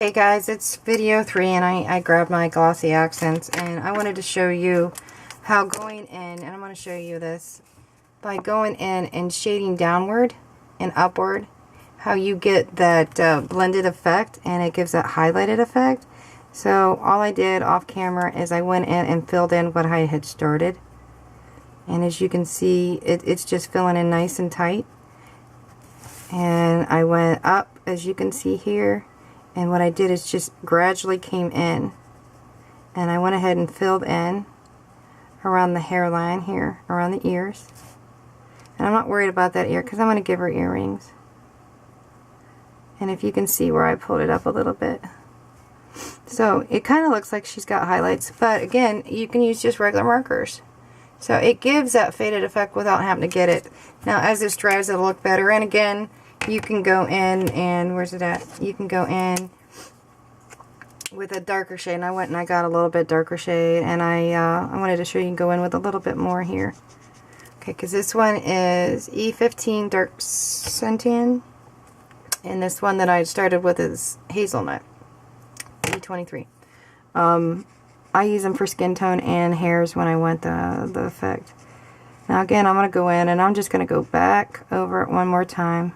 Hey guys, it's video 3 and I grabbed my glossy accents and I wanted to show you how going in, and I'm going to show you this, by going in and shading downward and upward, how you get that blended effect and it gives that highlighted effect. So all I did off camera is I went in and filled in what I had started, and as you can see it's just filling in nice and tight, and I went up as you can see here. And what I did is just gradually came in, and I went ahead and filled in around the hairline here, around the ears. And I'm not worried about that ear because I'm going to give her earrings. And if you can see where I pulled it up a little bit. So it kind of looks like she's got highlights, but again, you can use just regular markers. So it gives that faded effect without having to get it. Now as this dries, it'll look better. And again, you can go in and, where's it at? You can go in with a darker shade, and I went and I got a little bit darker shade, and I wanted to show you can go in with a little bit more here. Okay, because this one is E15 Dark Suntan, and this one that I started with is Hazelnut, E23. I use them for skin tone and hairs when I want the effect. Now again, I'm going to go in and I'm just going to go back over it one more time.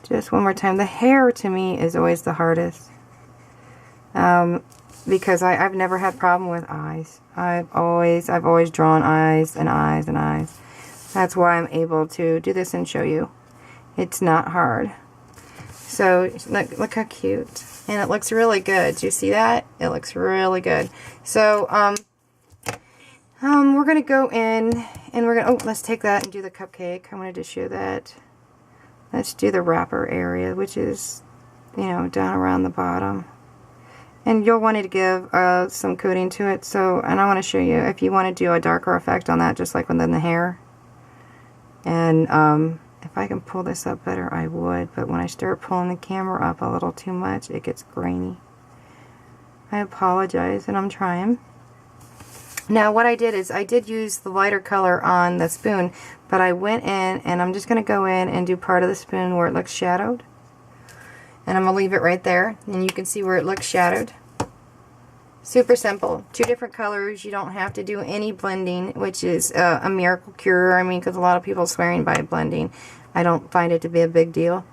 Just one more time. The hair to me is always the hardest, because I've never had problem with eyes. I've always drawn eyes and eyes and eyes. That's why I'm able to do this and show you. It's not hard. So look how cute, and it looks really good. Do you see that? It looks really good. So we're gonna go in and we're gonna let's take that and do the cupcake. I wanted to show that. Let's do the wrapper area, which is, you know, down around the bottom. And you'll want to give some coating to it. So, and I want to show you if you want to do a darker effect on that, just like within the hair. And if I can pull this up better, I would. But when I start pulling the camera up a little too much, it gets grainy. I apologize, and I'm trying. Now what I did is I did use the lighter color on the spoon, but I went in and I'm just going to go in and do part of the spoon where it looks shadowed. And I'm going to leave it right there, and you can see where it looks shadowed. Super simple. Two different colors. You don't have to do any blending, which is a miracle cure. I mean, because a lot of people are swearing by blending. I don't find it to be a big deal.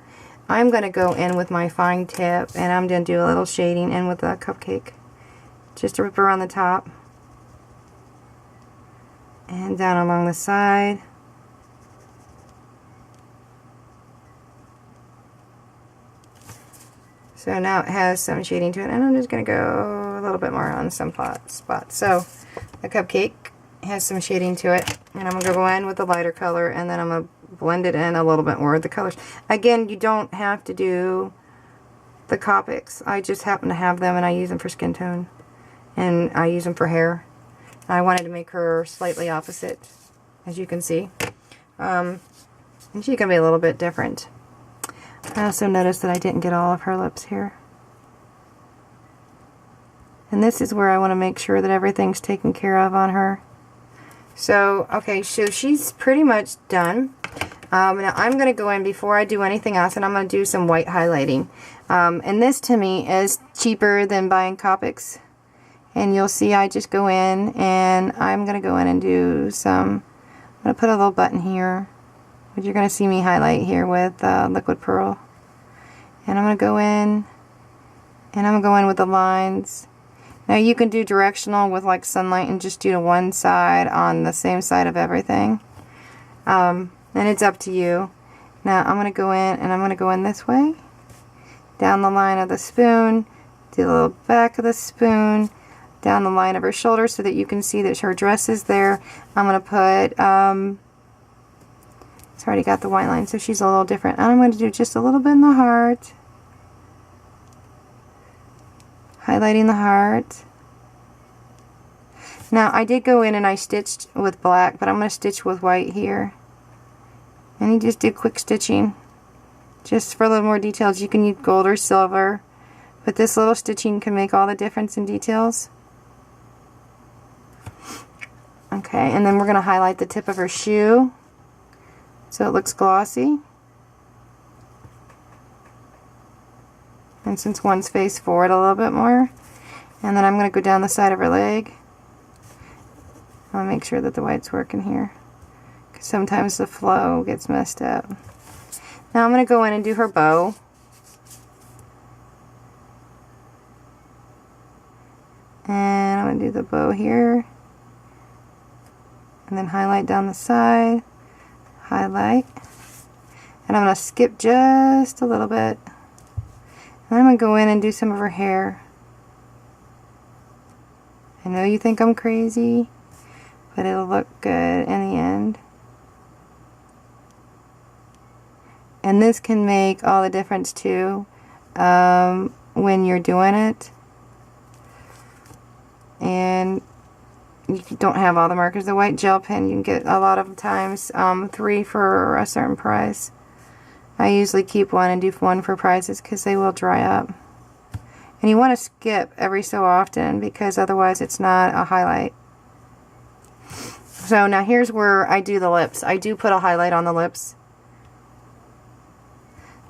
I'm going to go in with my fine tip, and I'm going to do a little shading in with the cupcake. Just a rip around the top. And down along the side. So now it has some shading to it, and I'm just going to go a little bit more on some spots. So the cupcake has some shading to it, and I'm going to go in with the lighter color, and then I'm going to blend it in a little bit more with the colors. Again, you don't have to do the Copics. I just happen to have them, and I use them for skin tone, and I use them for hair. I wanted to make her slightly opposite, as you can see. And she can be a little bit different. I also noticed that I didn't get all of her lips here. And this is where I want to make sure that everything's taken care of on her. So, okay, so she's pretty much done. Now I'm going to go in before I do anything else, and I'm going to do some white highlighting. And this to me is cheaper than buying Copics. And you'll see I just go in and I'm going to go in and do some, I'm going to put a little button here, which you're going to see me highlight here with Liquid Pearl. And I'm going to go in and I'm going to go in with the lines. Now you can do directional with like sunlight and just do to one side on the same side of everything. And it's up to you. Now I'm going to go in and I'm going to go in this way, down the line of the spoon, do a little back of the spoon, down the line of her shoulder so that you can see that her dress is there. I'm going to put, it's already got the white line, so she's a little different. And I'm going to do just a little bit in the heart. Highlighting the heart. Now, I did go in and I stitched with black, but I'm going to stitch with white here. And you just do quick stitching. Just for a little more details, you can use gold or silver. But this little stitching can make all the difference in details. Okay, and then we're going to highlight the tip of her shoe so it looks glossy. And since one's faced forward a little bit more. And then I'm going to go down the side of her leg. I'll make sure that the white's working here, because sometimes the flow gets messed up. Now I'm going to go in and do her bow. And I'm going to do the bow here. And then highlight down the side. Highlight. And I'm going to skip just a little bit. And I'm going to go in and do some of her hair. I know you think I'm crazy, but it'll look good in the end. And this can make all the difference too when you're doing it. And you don't have all the markers. The white gel pen you can get a lot of times 3 for a certain price. I usually keep one and do one for prizes because they will dry up. And you want to skip every so often because otherwise it's not a highlight. So now here's where I do the lips. I do put a highlight on the lips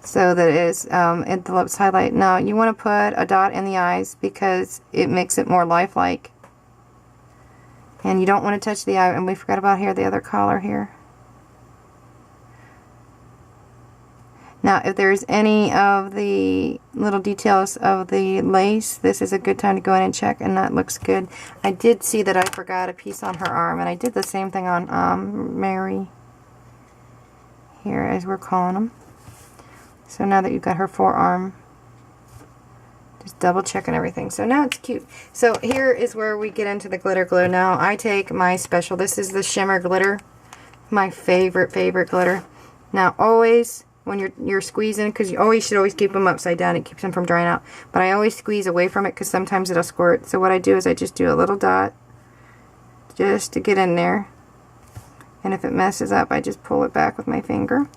so that it is the lips highlight. Now you want to put a dot in the eyes because it makes it more lifelike. And you don't want to touch the eye. And we forgot about here the other collar here. Now if there's any of the little details of the lace, this is a good time to go in and check, and that looks good. I did see that I forgot a piece on her arm, and I did the same thing on Mary here, as we're calling them. So now that you've got her forearm, just double checking everything. So now it's cute. So here is where we get into the glitter glue. Now I take my special, this is the shimmer glitter, my favorite glitter. Now always when you're squeezing, because you should always keep them upside down, it keeps them from drying out, but I always squeeze away from it because sometimes it'll squirt. So what I do is I just do a little dot just to get in there, and if it messes up I just pull it back with my finger.